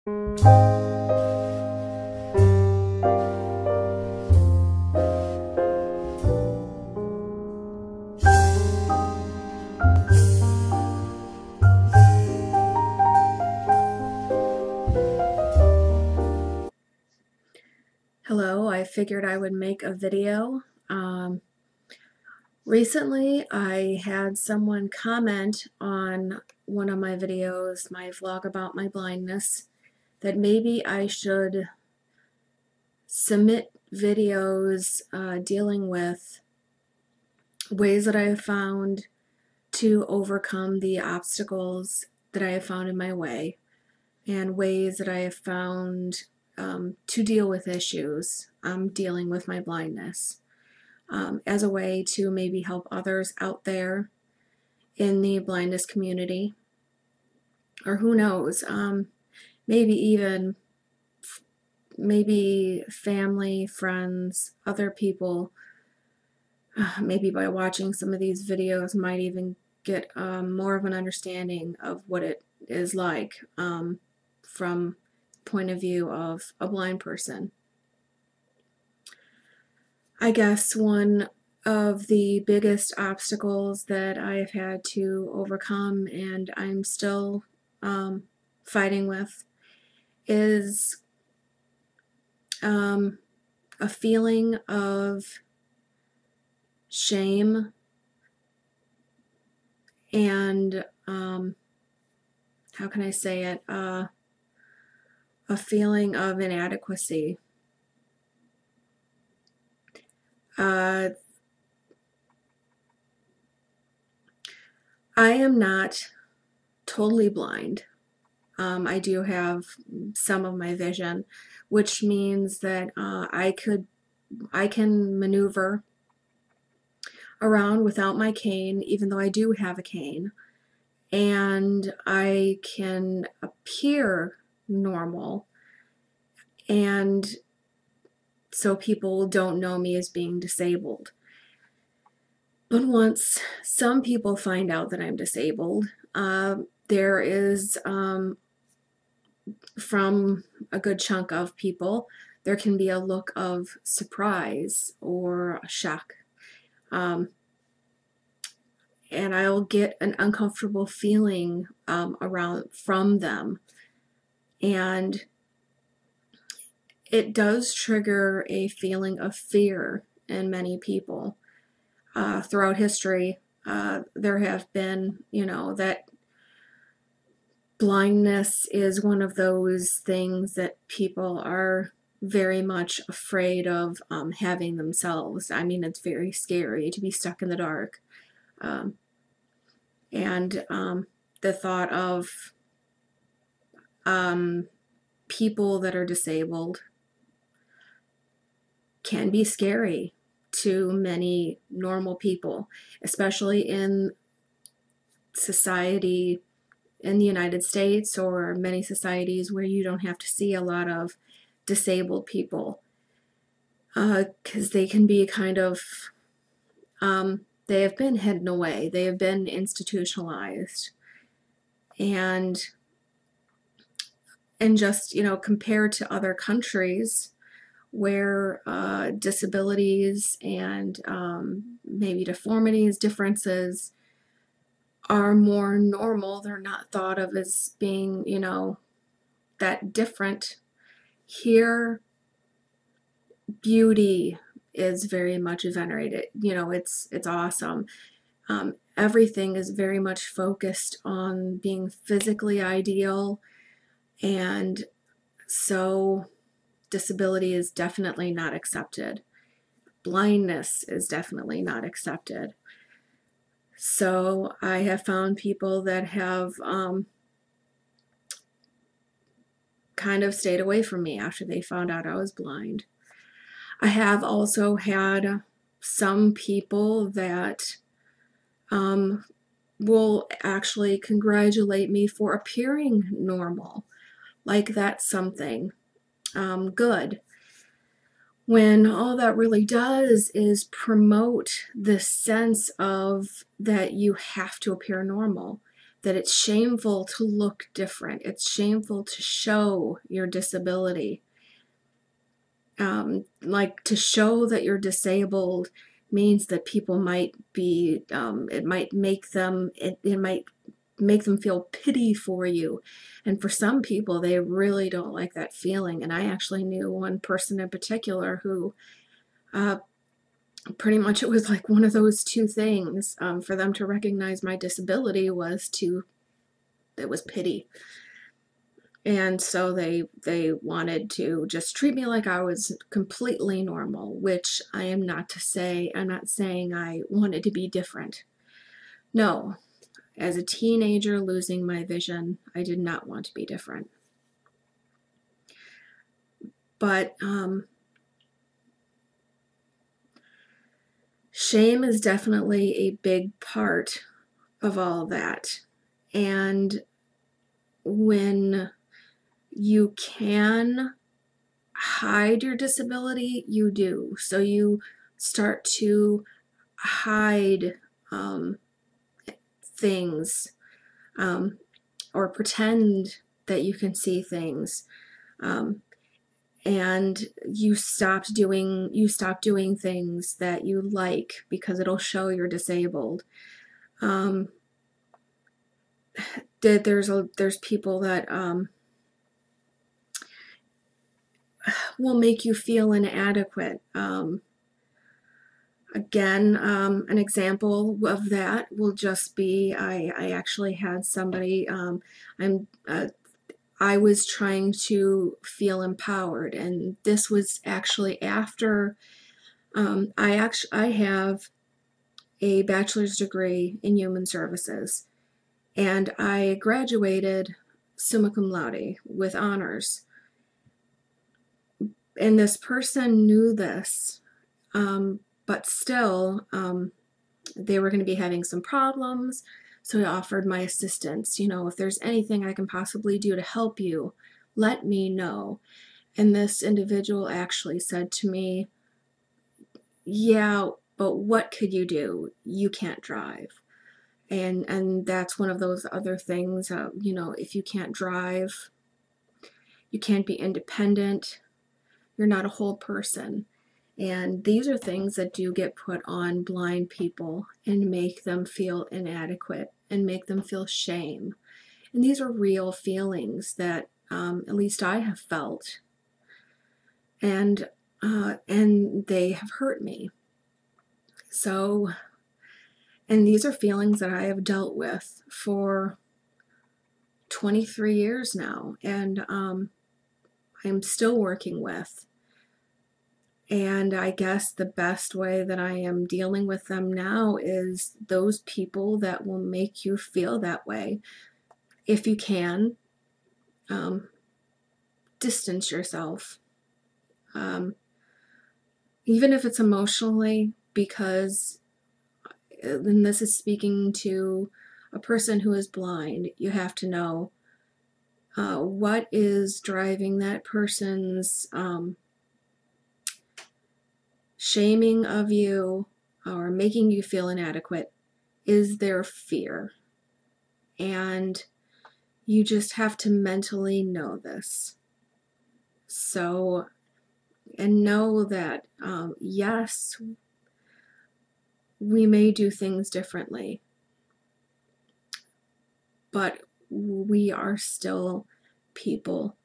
Hello, I figured I would make a video. Recently, I had someone comment on one of my videos, my vlog about my blindness, that maybe I should submit videos dealing with ways that I have found to overcome the obstacles that I have found in my way, and ways that I have found to deal with issues dealing with my blindness, as a way to maybe help others out there in the blindness community, or who knows, maybe family, friends, other people, maybe by watching some of these videos might even get more of an understanding of what it is like from point of view of a blind person. I guess one of the biggest obstacles that I have had to overcome, and I'm still fighting with, is a feeling of shame and how can I say it? A feeling of inadequacy. I am not totally blind. I do have some of my vision, which means that I can maneuver around without my cane, even though I do have a cane, and I can appear normal, and so people don't know me as being disabled. But once some people find out that I'm disabled, there is, from a good chunk of people, there can be a look of surprise or shock. And I'll get an uncomfortable feeling from them. And it does trigger a feeling of fear in many people. Throughout history, there have been, that blindness is one of those things that people are very much afraid of having themselves. I mean, it's very scary to be stuck in the dark. And the thought of people that are disabled can be scary to many normal people, especially in society in the United States, or many societies where you don't have to see a lot of disabled people, because they can be kind of, they have been hidden away, they have been institutionalized, and just, compared to other countries where disabilities and maybe deformities, differences are more normal, they're not thought of as being, that different. Here, beauty is very much venerated. It's awesome. Everything is very much focused on being physically ideal, and so disability is definitely not accepted. Blindness is definitely not accepted. So I have found people that have kind of stayed away from me after they found out I was blind. I have also had some people that will actually congratulate me for appearing normal, like that's something good, when all that really does is promote this sense of that you have to appear normal, that it's shameful to look different. It's shameful to show your disability. Like, to show that you're disabled means that people might be, it might make them feel pity for you. And for some people, they really don't like that feeling. And I actually knew one person in particular who pretty much it was like one of those two things. For them to recognize my disability it was pity. And so they wanted to just treat me like I was completely normal, which I am not to say. I'm not saying I wanted to be different. No. As a teenager losing my vision, I did not want to be different. But shame is definitely a big part of all of that. And when you can hide your disability, you do. So you start to hide things, or pretend that you can see things, and you stop doing things that you like because it'll show you're disabled. There's people that will make you feel inadequate. Again, an example of that will just be, I actually had somebody, I was trying to feel empowered, and this was actually after, I have a bachelor's degree in human services, and I graduated summa cum laude with honors. And this person knew this, but still, they were going to be having some problems, so I offered my assistance. If there's anything I can possibly do to help you, let me know. And this individual actually said to me, yeah, but what could you do? You can't drive. And that's one of those other things, if you can't drive, you can't be independent, you're not a whole person. And these are things that do get put on blind people and make them feel inadequate and make them feel shame. And these are real feelings that at least I have felt. And they have hurt me. So, and these are feelings that I have dealt with for 23 years now, and I'm still working with. And I guess the best way that I am dealing with them now is those people that will make you feel that way. If you can, distance yourself. Even if it's emotionally, because, and this is speaking to a person who is blind, you have to know what is driving that person's shaming of you or making you feel inadequate is their fear. And you just have to mentally know this. So, and know that, yes, we may do things differently, but we are still people,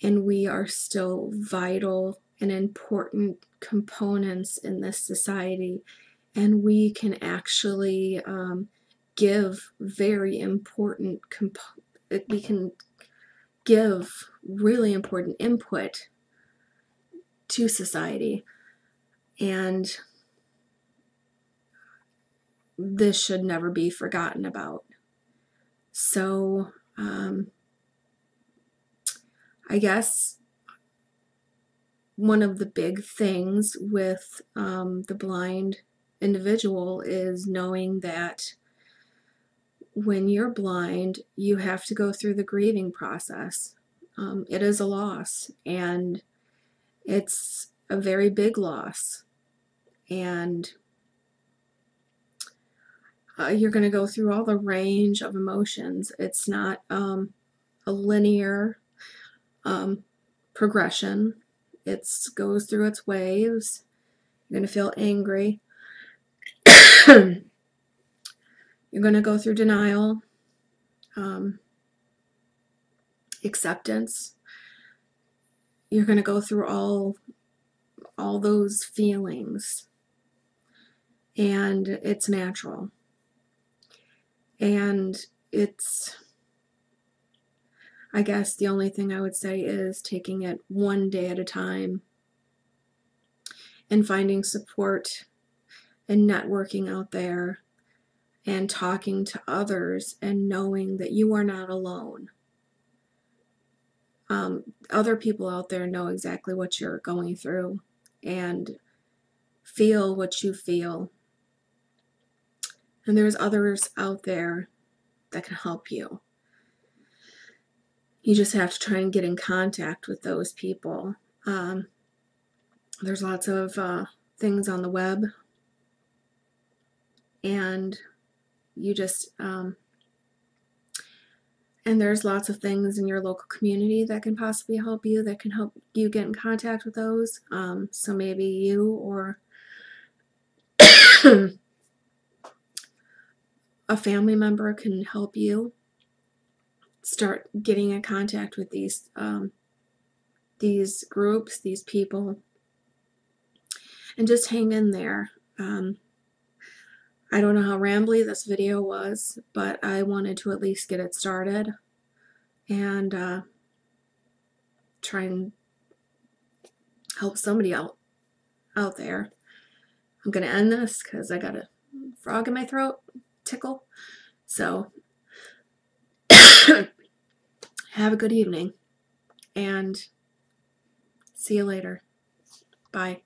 and we are still vital and important components in this society, and we can actually give very important we can give really important input to society, and this should never be forgotten about. So I guess one of the big things with the blind individual is knowing that when you're blind, you have to go through the grieving process. It is a loss, and it's a very big loss. And You're going to go through all the range of emotions. It's not a linear progression. It goes through its waves. You're going to feel angry. You're going to go through denial, acceptance. You're going to go through all those feelings, and it's natural. And it's, I guess the only thing I would say is taking it one day at a time and finding support and networking out there and talking to others and knowing that you are not alone. Other people out there know exactly what you're going through and feel what you feel. And there's others out there that can help you. You just have to try and get in contact with those people. There's lots of things on the web, and you just and there's lots of things in your local community that can possibly help you, that can help you get in contact with those. So maybe you or a family member can help you start getting in contact with these groups, these people, and just hang in there. I don't know how rambly this video was, but I wanted to at least get it started and try and help somebody out there. I'm going to end this because I got a frog in my throat, tickle. So have a good evening and see you later. Bye.